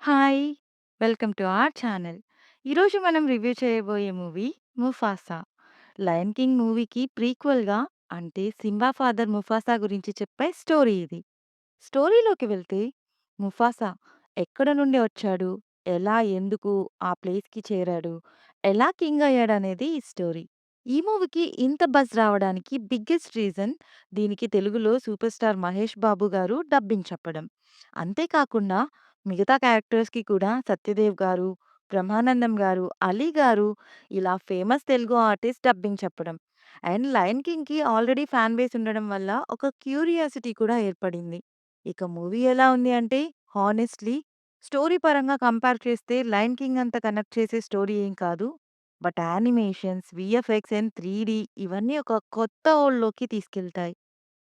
Hi! Welcome to our channel. ఈరోజు మనం review చేయబోయే మూవీ 'ముఫాసా'. 'లయన్ కింగ్' మూవీకి ప్రీక్వెల్‌గా అంటే 'సింబా' ఫాదర్ ముఫాసా గురించి చెప్పే స్టోరీ ఇది. స్టోరీలోకి వెళ్తే ముఫాసా ఎక్కడ నుండి వచ్చాడు? ఎలా, ఎందుకు ఆ ప్లేస్‌కి చేరాడు? ఎలా కింగ్ అయ్యాడనేది ఈ స్టోరీ. ఈ మూవీకి ఇంత బజ్ రావడానికి బిగ్గెస్ట్ రీజన్ దీనికి తెలుగులో సూపర్ స్టార్ 'మహేష్ బాబు' గారు డబ్బింగ్ చెప్పడం. అంతేకాకుండా మిగతా క్యారెక్టర్స్‌కి కూడా 'సత్యదేవ్' గారు, 'బ్రహ్మానందం' గారు, 'అలీ' గారు ఇలా ఫేమస్ తెలుగు ఆర్టిస్ట్ డబ్బింగ్ చెప్పడం. అండ్ 'లయన్ కింగ్‌కి' ఆల్రెడీ ఫ్యాన్ బేస్ ఉండడం వల్ల ఒక క్యూరియాసిటీ కూడా ఏర్పడింది. ఇక మూవీ ఎలా ఉంది అంటే హానెస్ట్‌లీ స్టోరీ పరంగా కంపేర్ చేస్తే 'లయన్ కింగ్' అంత కనెక్ట్ చేసే స్టోరీ ఏం కాదు. బట్ యానిమేషన్స్, వీఎఫ్ఎక్స్ అండ్ 3డీ ఇవన్నీ ఒక కొత్త వరల్డ్‌లోకి తీసుకెళ్తాయి.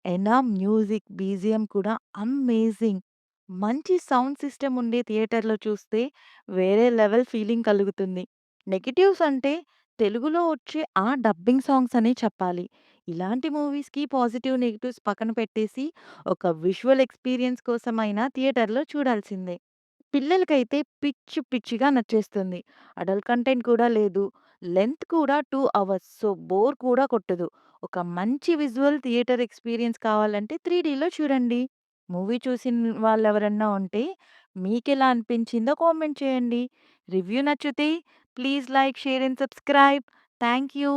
అండ్ ఆ మ్యూజిక్, బీజీఎం కూడా అమేజింగ్. మంచి సౌండ్ సిస్టమ్ ఉండే థియేటర్‌లో చూస్తే వేరే లెవెల్ ఫీలింగ్ కలుగుతుంది. నెగెటివ్స్ అంటే తెలుగులో వచ్చే ఆ డబ్బింగ్ సాంగ్స్ అనే చెప్పాలి. ఇలాంటి మూవీస్‌కి పాజిటివ్, నెగెటివ్స్ పక్కన పెట్టేసి ఒక విజువల్ ఎక్స్‌పీరియన్స్ కోసమైనా థియేటర్‌లో చూడాల్సిందే. పిల్లలకైతే పిచ్చి పిచ్చిగా నచ్చేస్తుంది. అడల్ట్ కంటెంట్ కూడా లేదు. లెంత్ కూడా 2 అవర్స్. సో, బోర్ కూడా కొట్టదు. ఒక మంచి విజువల్ థియేటర్ ఎక్స్‌పీరియన్స్ కావాలంటే 3డీలో చూడండి. మూవీ చూసిన వాళ్ళెవరన్నా ఉంటే మీకెలా అనిపించిందో కామెంట్ చేయండి. రివ్యూ నచ్చితే please like, share and subscribe. Thank you.